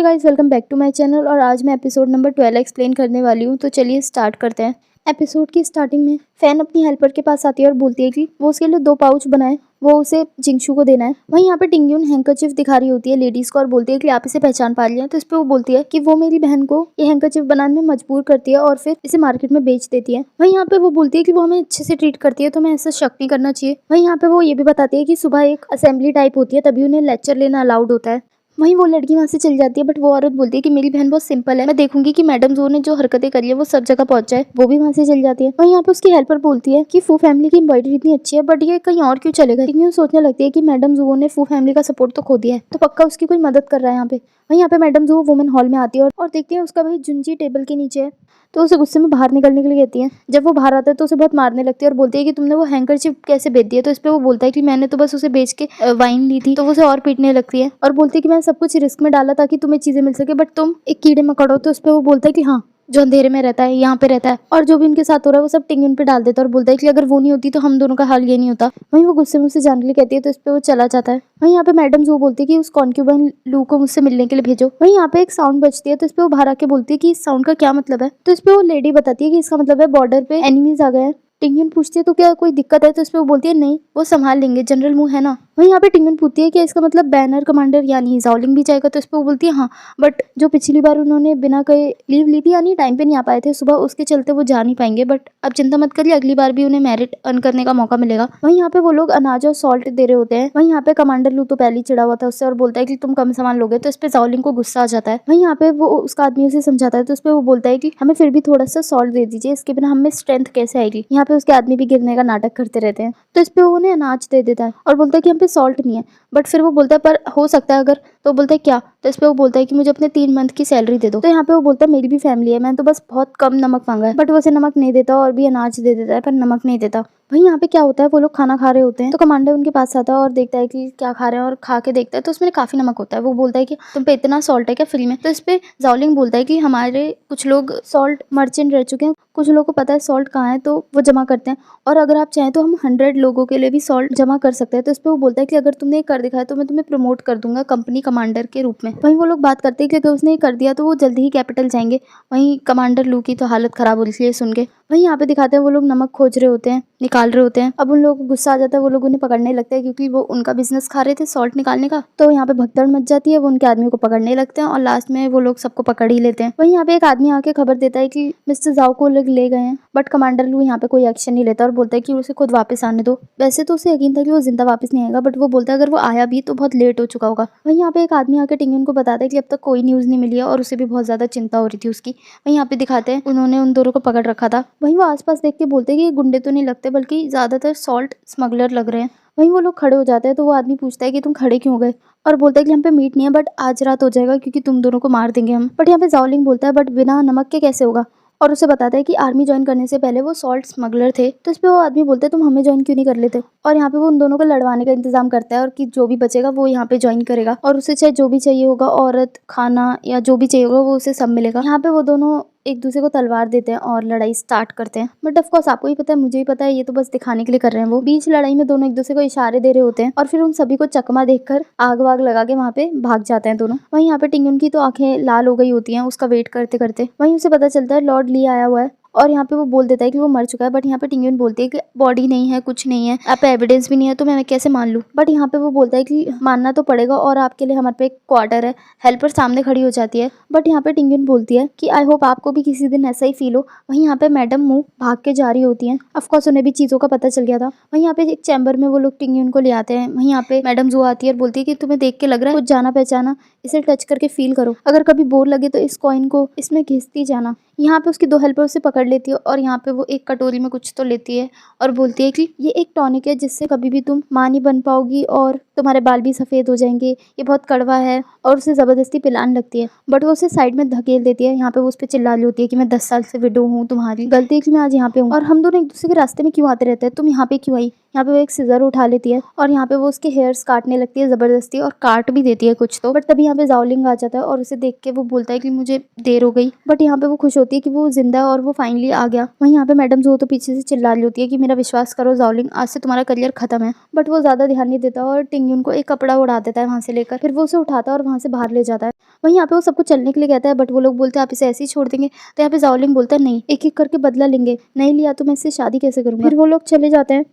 Guys, welcome back to my channel. और आज मैं एपिसोड नंबर 12 एक्सप्लेन करने वाली हूँ। तो चलिए स्टार्ट करते हैं। एपिसोड की स्टार्टिंग में फैन अपनी हेल्पर के पास आती है और बोलती है कि वो उसके लिए 2 पाउच बनाए, वो उसे जिंगशू को देना है। वहीं यहाँ पे टिंगयून हैंकरचिफ दिखा रही होती है लेडीज को और बोलती है कि आप इसे पहचान पा लिया। तो इस पे वो बोलती है कि वो मेरी बहन को ये हैंकरचिफ बनाने में मजबूर करती है और फिर इसे मार्केट में बेच देती है। वहीं यहाँ पे वो बोलती है कि वो हमें अच्छे से ट्रीट करती है, तो हमें ऐसा शक नहीं करना चाहिए। वहीं यहाँ पे वो ये भी बताती है कि सुबह एक असेंबली टाइप होती है, तभी उन्हें लेक्चर लेना अलाउड होता है। वहीं वो लड़की वहां से चल जाती है, बट वो औरत बोलती है कि मेरी बहन बहुत सिंपल है, मैं देखूंगी कि मैडम जो ने जो हरकतें करी है वो सब जगह पहुंच जाए। वो भी वहां से चल जाती है। वहीं यहाँ पे उसकी हेल्पर बोलती है कि फू फैमिली की एम्ब्रॉयडरी इतनी अच्छी है, बट ये कहीं और क्यों चलेगा। लेकिन सोचने लगती है कि मैडम जो ने फू फैमिली का सपोर्ट तो खो दिया है, तो पक्का उसकी कोई मदद कर रहा है यहाँ पे। वहीं यहाँ पे मैडम जो वुमेन हॉल में आती है और देखती है उसका भाई जुंजी टेबल के नीचे है। तो उसे गुस्से में बाहर निकलने के लिए कहती है। जब वो बाहर आता है तो उसे बहुत मारने लगती है और बोलती है कि तुमने वो हैंकरचिफ कैसे बेच दिया। तो इस पे वो बोलता है कि मैंने तो बस उसे बेच के वाइन ली थी। तो वो उसे और पीटने लगती है और बोलती है कि मैंने सब कुछ रिस्क में डाला ताकि तुम्हें चीजें मिल सके, बट तुम एक कीड़े मकोड़ो। तो उस पे वो बोलता है कि हाँ, जो अंधेरे में रहता है यहाँ पे रहता है, और जो भी उनके साथ हो रहा है वो सब टिंगन पे डाल देता है और बोलता है कि अगर वो नहीं होती तो हम दोनों का हाल ये नहीं होता। वहीं वो गुस्से में उसे जाने के लिए कहती है, तो इस पे वो चला जाता है। वहीं यहाँ पे मैडम जो बोलती है कि उस कॉन्क्यूबाइन लू को मुझसे मिलने के लिए भेजो। वहीं यहाँ पे एक साउंड बजती है, तो इस पे वो बाहर आके बोलती है कि इस साउंड का क्या मतलब है। तो इस पे वो लेडी बताती है कि इसका मतलब है बॉर्डर पे एनिमीज आ गए हैं। टिंगन पूछती है तो क्या कोई दिक्कत है। तो इस पे वो बोलती है नहीं, वो संभाल लेंगे, जनरल मुंह है ना। वहीं यहाँ पे टिंगन पूछती है कि इसका मतलब बैनर कमांडर यानी जाओलिंग भी जाएगा। तो इस पे वो बोलती है हाँ, बट जो पिछली बार उन्होंने बिना कहे लीव ली थी, यानी टाइम पे नहीं आ पाए थे सुबह, उसके चलते वो जा नहीं पाएंगे, बट अब चिंता मत करिए, अगली बार भी उन्हें मेरिट अर्न करने का मौका मिलेगा। वहीं यहाँ पे वो लोग अनाज और सॉल्ट दे रहे होते हैं। वहीं यहाँ पे कमांडर लू तो पहले ही चिड़ा हुआ था उससे और बोलता है कि तुम कम सामान लोगे। तो इस पे जाओलिंग को गुस्सा आ जाता है। वहीं यहाँ पे वो उसका आदमी उसे समझाता है। तो इस पे वो बोलता है कि हमें फिर भी थोड़ा सा सॉल्ट दे दीजिए, इसके बिना हमें स्ट्रेंथ कैसे आएगी। यहाँ पे उसके आदमी भी गिरने का नाटक करते रहते हैं। तो इस पे वो उन्हें अनाज दे देता है और बोलता है कि हम पे सॉल्ट नहीं है, बट फिर वो बोलता है पर हो सकता है अगर। तो बोलता है क्या। तो इस पे वो बोलता है कि मुझे अपने 3 मंथ की सैलरी दे दो। तो यहाँ पे वो बोलता है मेरी भी फैमिली है, मैंने तो बस बहुत कम नमक मांगा है, बट वो उसे नमक नहीं देता और भी अनाज दे देता है पर नमक नहीं देता। वहीं यहाँ पे क्या होता है, वो लोग खाना खा रहे होते हैं, तो कमांडर उनके पास आता है और देखता है कि क्या खा रहे हैं और खा के देखता है तो उसमें काफी नमक होता है। वो बोलता है कि तुम पे इतना सॉल्ट है क्या फ्री में। तो इस पे जाओलिंग बोलता है कि हमारे कुछ लोग सॉल्ट मर्चेंट रह चुके हैं, कुछ लोगों को पता है सॉल्ट कहाँ है, तो वो जमा करते हैं, और अगर आप चाहें तो हम 100 लोगों के लिए भी सॉल्ट जमा कर सकते हैं। तो इस पे वो बोलता है कि अगर तुमने कर दिखाया तो मैं तुम्हें प्रमोट कर दूंगा कंपनी कमांडर के रूप में। वहीं वो लोग बात करते हैं कि अगर उसने कर दिया तो वो जल्दी ही कैपिटल जाएंगे। वहीं कमांडर लू की तो हालत खराब हो रही है सुन के। वहीं यहाँ पे दिखाते हैं वो लोग नमक खोज रहे होते हैं, निकाल रहे होते हैं। अब उन लोगों को गुस्सा आ जाता है, वो लोग उन्हें पकड़ने लगते हैं क्योंकि वो उनका बिजनेस खा रहे थे सॉल्ट निकालने का। तो यहाँ पे भगदड़ मच जाती है, वो उनके आदमी को पकड़ने लगते हैं और लास्ट में वो लोग सबको पकड़ ही लेते हैं। वहीं यहाँ पे एक आदमी आके खबर देता है कि मिस्टर जाओ को लोग ले गए हैं, बट कमांडर लू यहाँ पे कोई एक्शन नहीं लेता और बोलता है कि उसे खुद वापस आने दो। वैसे तो उसे यकीन था कि वो जिंदा वापस नहीं आएगा, बट वो बोलता है अगर वो आया भी तो बहुत लेट हो चुका होगा। वहीं यहाँ पे एक आदमी आके टिंगन को बताता है कि अब तक कोई न्यूज नहीं मिली है और उसे भी बहुत ज्यादा चिंता हो रही थी उसकी। वहीं यहाँ पे दिखाते हैं उन्होंने उन दोनों को पकड़ रखा था। वहीं वो आसपास देख के बोलते हैं कि ये गुंडे तो नहीं लगते, बल्कि ज्यादातर सॉल्ट स्मगलर लग रहे हैं। वहीं वो लोग खड़े हो जाते हैं, तो वो आदमी पूछता है कि तुम खड़े क्यों गए, और बोलता है कि हम पे मीट नहीं है, बट आज रात हो जाएगा क्योंकि तुम दोनों को मार देंगे हम। बट यहाँ पे जाओलिंग बोलता है बट बिना नमक के कैसे होगा, और उसे बताता है कि आर्मी ज्वाइन करने से पहले वो सॉल्ट स्मगलर थे। तो इस पे वो आदमी बोलते हैं तुम हमें ज्वाइन क्यों नहीं कर लेते, और यहाँ पे वो उन दोनों को लड़वाने का इंतजाम करता है और कि जो भी बचेगा वो यहाँ पे ज्वाइन करेगा, और उसे चाहे जो भी चाहिए होगा, औरत, खाना या जो भी चाहिए होगा वो उसे सब मिलेगा। यहाँ पे वो दोनों एक दूसरे को तलवार देते हैं और लड़ाई स्टार्ट करते हैं। बट ऑफ कोर्स आपको ही पता है, मुझे ही पता है, ये तो बस दिखाने के लिए कर रहे हैं। वो बीच लड़ाई में दोनों एक दूसरे को इशारे दे रहे होते हैं और फिर उन सभी को चकमा देखकर आग वाग लगा के वहाँ पे भाग जाते हैं दोनों। वहीं यहाँ पे टिंगन की तो आंखें लाल हो गई होती हैं उसका वेट करते करते। वहीं उसे पता चलता है लॉर्ड ली आया हुआ है और यहाँ पे वो बोल देता है कि वो मर चुका है, बट यहाँ पे टिंगन बोलती है कि बॉडी नहीं है, कुछ नहीं है, आप पे एविडेंस भी नहीं है, तो मैं कैसे मान लूँ। बट यहाँ पे वो बोलता है कि मानना तो पड़ेगा और आपके लिए हमारे पे एक क्वार्टर है। हेल्पर सामने खड़ी हो जाती है, बट यहाँ पे टिंगन बोलती है कि आई होप आपको भी किसी दिन ऐसा ही फील हो। वहीं यहाँ पे मैडम मुंह भाग के जा रही होती है, ऑफकोर्स उन्हें भी चीजों का पता चल गया था। वहीं यहाँ पे एक चैम्बर में वो लोग टिंगन को ले आते हैं। वहीं यहाँ पे मैडम जो आती है और बोलती है कि तुम्हें देख के लग रहा है कुछ जाना पहचाना, इसे टच करके फील करो, अगर कभी बोर लगे तो इस कॉइन को इसमें घिसती जाना। यहाँ पे उसकी 2 हेल्पर उसे पकड़ लेती है और यहाँ पे वो एक कटोरी में कुछ तो लेती है और बोलती है कि ये एक टॉनिक है जिससे कभी भी तुम मां नहीं बन पाओगी और तुम्हारे बाल भी सफेद हो जाएंगे, ये बहुत कड़वा है, और उसे जबरदस्ती पिलाने लगती है। बट वो उसे साइड में धकेल देती है। यहाँ पे वो उस पर चिल्ला रही होती है कि मैं 10 साल से विडो हूँ, तुम्हारी गलती है कि मैं आज यहाँ पे हूँ और हम दोनों एक दूसरे के रास्ते में क्यों आते रहते हैं, तुम यहाँ पे क्यों आई। यहाँ पे वो एक सीजर उठा लेती है और यहाँ पे वो उसके हेयर्स काटने लगती है जबरदस्ती और काट भी देती है कुछ तो। बट तभी यहाँ पे जाओलिंग आ जाता है और उसे देख के वो बोलता है कि मुझे देर हो गई। बट यहाँ पे वो खुश होती है कि वो जिंदा है और वो फाइनली आ गया। वहीं यहाँ पे मैडम जो तो पीछे से चिल्ला रही होती है कि मेरा विश्वास करो जाओलिंग, आज से तुम्हारा करियर खत्म है। बट वो ज्यादा ध्यान नहीं देता और टिंगयुन को एक कपड़ा उड़ा देता है वहां से लेकर। फिर वो उसे उठाता है और वहां से बाहर ले जाता है। वहीं यहाँ पे वो सबको चलने के लिए कहता है बट वो लोग बोलते हैं आप इसे ऐसे ही छोड़ देंगे। तो यहाँ पे जाओलिंग बोलता है नहीं, एक एक करके बदला लेंगे, नहीं लिया तो मैं इससे शादी कैसे करूंगा। फिर वो लोग चले जाते हैं।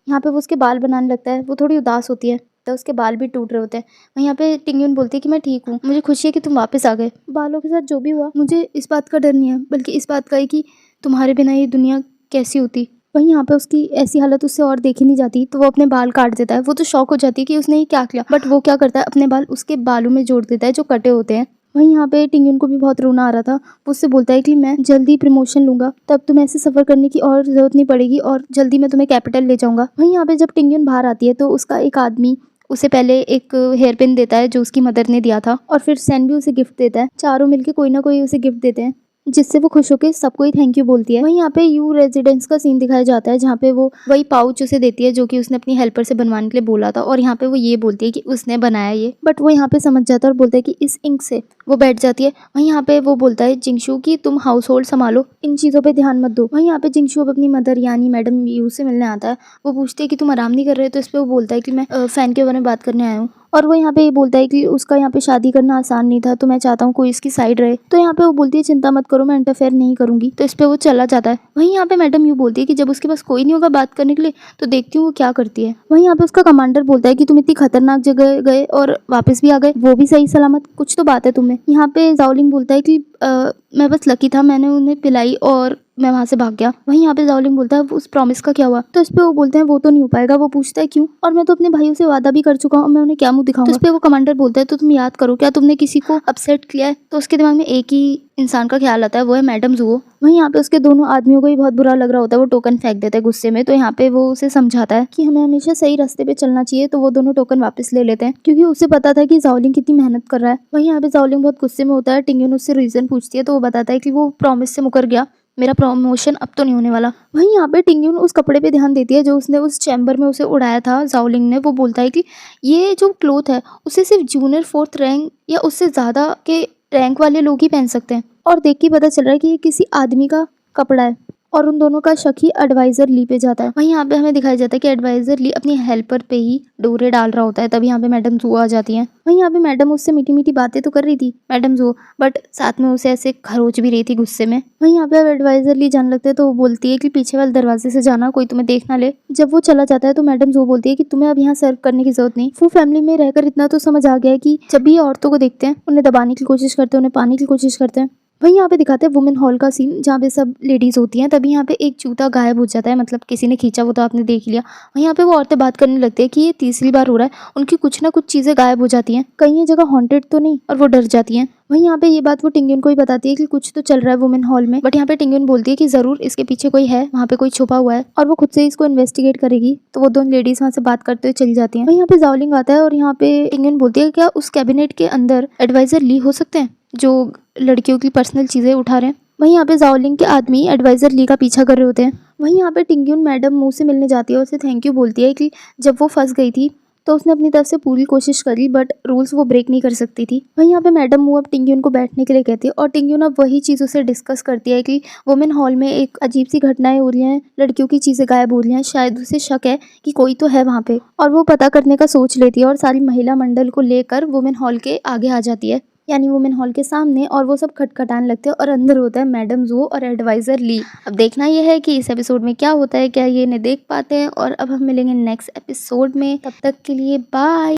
यहाँ पे वो उसके बाल बनाने लगता है। वो थोड़ी उदास होती है तो उसके बाल भी टूट रहे होते हैं। वहीं यहाँ पे टिंगयुन बोलती है कि मैं ठीक हूँ, मुझे खुशी है कि तुम वापस आ गए। बालों के साथ जो भी हुआ मुझे इस बात का डर नहीं है, बल्कि इस बात का है कि तुम्हारे बिना ये दुनिया कैसी होती। वहीं यहाँ पे उसकी ऐसी हालत उससे और देखी नहीं जाती तो वो अपने बाल काट देता है। वो तो शौक हो जाती है कि उसने ये क्या किया। बट वो क्या करता है, अपने बाल उसके बालों में जोड़ देता है जो कटे होते हैं। वहीं यहाँ पे टिंगयुन को भी बहुत रोना आ रहा था। वो उससे बोलता है कि मैं जल्दी प्रमोशन लूंगा, तब तुम्हें ऐसे सफर करने की और जरूरत नहीं पड़ेगी और जल्दी मैं तुम्हें कैपिटल ले जाऊंगा। वहीं यहाँ पे जब टिंगयुन बाहर आती है तो उसका एक आदमी उसे पहले एक हेयर पिन देता है जो उसकी मदर ने दिया था और फिर सैन भी उसे गिफ्ट देता है। चारों मिलके कोई ना कोई उसे गिफ्ट देते हैं जिससे वो खुश होकर सबको ही थैंक यू बोलती है। वहीं यहाँ पे यू रेजिडेंस का सीन दिखाया जाता है जहाँ पे वो वही पाउच उसे देती है जो कि उसने अपनी हेल्पर से बनवाने के लिए बोला था और यहाँ पे वो ये बोलती है कि उसने बनाया ये। बट वो यहाँ पे समझ जाता है और बोलता है कि इस इंक से वो बैठ जाती है। वहीं यहाँ पे वो बोलता है जिंगशू कि तुम हाउस होल्ड संभालो, इन चीज़ों पे ध्यान मत दो। वहीं यहाँ पे जिंगशू अब अपनी मदर यानी मैडम यू से मिलने आता है। वो पूछती है कि तुम आराम नहीं कर रहे, तो इस पे वो बोलता है कि मैं फैन के बारे में बात करने आया हूँ। और वो यहाँ पे ये बोलता है कि उसका यहाँ पे शादी करना आसान नहीं था, तो मैं चाहता हूँ कोई इसकी साइड रहे। तो यहाँ पे वो बोलती है चिंता मत करो, मैं इंटरफेयर नहीं करूंगी। तो इस पे वो चला जाता है। वहीं यहाँ पे मैडम यू बोलती है कि जब उसके पास कोई नहीं होगा बात करने के लिए तो देखती हूँ वो क्या करती है। वहीं यहाँ पे उसका कमांडर बोलता है कि तुम इतनी खतरनाक जगह गए और वापस भी आ गए, वो भी सही सलामत, कुछ तो बात है तुम्हें। यहाँ पे जाओलिंग बोलता है कि मैं बस लकी था, मैंने उन्हें पिलाई और मैं वहां से भाग गया। वहीं यहाँ पे जाओलिंग बोलता है उस प्रॉमिस का क्या हुआ। तो इस पे वो बोलते हैं वो तो नहीं हो पाएगा। वो पूछता है क्यों, और मैं तो अपने भाइयों से वादा भी कर चुका हूँ, मैं उन्हें क्या मुंह दिखाऊंगा। तो इस पे वो कमांडर बोलता है तो तुम याद करो, क्या तुमने किसी को अपसेट किया है। तो उसके दिमाग में एक ही इंसान का ख्याल आता है, वो है मैडम जुओ। वहीं यहाँ पे उसके दोनों आदमियों को ही बहुत बुरा लग रहा होता है। वो टोकन फेंक देता है गुस्से में। तो यहाँ पे वो उसे समझाता है कि हमें हमेशा सही रास्ते पे चलना चाहिए। तो वो दोनों टोकन वापस ले लेते हैं क्योंकि उसे पता था कि जाओलिंग कितनी मेहनत कर रहा है। वहीं यहाँ पे जाओलिंग बहुत गुस्से में होता है। टिंगयुन उससे रीजन पूछती है तो वो बताता है कि वो प्रॉमिस से मुकर गया, मेरा प्रमोशन अब तो नहीं होने वाला। वहीं यहाँ पे टिंगयुन उस कपड़े पे ध्यान देती है जो उसने उस चैम्बर में उसे उड़ाया था जाओलिंग ने। वो बोलता है कि ये जो क्लोथ है उसे सिर्फ जूनियर 4th रैंक या उससे ज़्यादा के रैंक वाले लोग ही पहन सकते हैं। और देख के पता चल रहा है कि ये किसी आदमी का कपड़ा है। और उन दोनों का शक ही एडवाइजर ली पे जाता है। वहीं यहाँ पे हमें दिखाया जाता है कि एडवाइजर ली अपनी हेल्पर पे ही डोरे डाल रहा होता है। तभी यहाँ पे मैडम जू आ जाती है। वहीं यहाँ पे मैडम उससे मीठी मीठी बातें तो कर रही थी मैडम जू, बट साथ में उसे ऐसे खरोच भी रही थी गुस्से में। वहीं यहाँ पे एडवाइजर ली जाने लगते हैं तो वो बोलती है कि पीछे वाले दरवाजे से जाना, कोई तुम्हें देख ना ले। जब वो चला जाता है तो मैडम जू बोलती है कि तुम्हें अब यहाँ सर्व करने की जरूरत नहीं। वो फैमिली में रहकर इतना तो समझ आ गया है कि जब भी ये औरतों को देखते हैं उन्हें दबाने की कोशिश करते हैं, उन्हें पाने की कोशिश करते हैं। वहीं यहाँ पे दिखाते हैं वुमेन हॉल का सीन जहाँ पे सब लेडीज होती हैं। तभी यहाँ पे एक जूता गायब हो जाता है, मतलब किसी ने खींचा, वो तो आपने देख लिया। वहीं यहाँ पे वो औरतें बात करने लगती है कि ये तीसरी बार हो रहा है, उनकी कुछ ना कुछ चीजें गायब हो जाती हैं, कहीं ये जगह हॉन्टेड तो नहीं, और वो डर जाती हैं। वहीं यहाँ पे ये बात वो टिंगयुन को ही बताती है कि कुछ तो चल रहा है वुमेन हॉल में। बट यहाँ पे टिंगयुन बोलती है कि जरूर इसके पीछे कोई है, वहाँ पे कोई छुपा हुआ है और वो खुद से इसको इन्वेस्टिगेट करेगी। तो वो दोनों लेडीज वहाँ से बात करते हुए चली जाती हैं। वहीं यहाँ पे जाओलिंग आता है और यहाँ पे टिंगयुन बोलती है क्या उस कैबिनेट के अंदर एडवाइजर ली हो सकते हैं जो लड़कियों की पर्सनल चीजें उठा रहे हैं। वहीं यहाँ पे जाओलिंग के आदमी एडवाइजर ली का पीछा कर रहे होते हैं। वहीं यहाँ पे टिंगयुन मैडम मुंह से मिलने जाती है और उसे थैंक यू बोलती है कि जब वो फंस गई थी तो उसने अपनी तरफ से पूरी कोशिश करी, बट रूल्स वो ब्रेक नहीं कर सकती थी। वहीं यहाँ पे मैडम मुँह अब टिंगयुन को बैठने के लिए कहती है और टिंगयुन अब वही चीज़ उसे डिस्कस करती है कि वुमेन हॉल में एक अजीब सी घटनाएं हो रही हैं, लड़कियों की चीज़ें गायब हो रही हैं, शायद उसे शक है कि कोई तो है वहाँ पे, और वो पता करने का सोच लेती है और सारी महिला मंडल को लेकर वुमेन हॉल के आगे आ जाती है, यानी वुमेन हॉल के सामने। और वो सब खटखटाने लगते हैं और अंदर होता है मैडम जू और एडवाइजर ली। अब देखना यह है कि इस एपिसोड में क्या होता है, क्या ये इन्हें देख पाते हैं। और अब हम मिलेंगे नेक्स्ट एपिसोड में, तब तक के लिए बाय।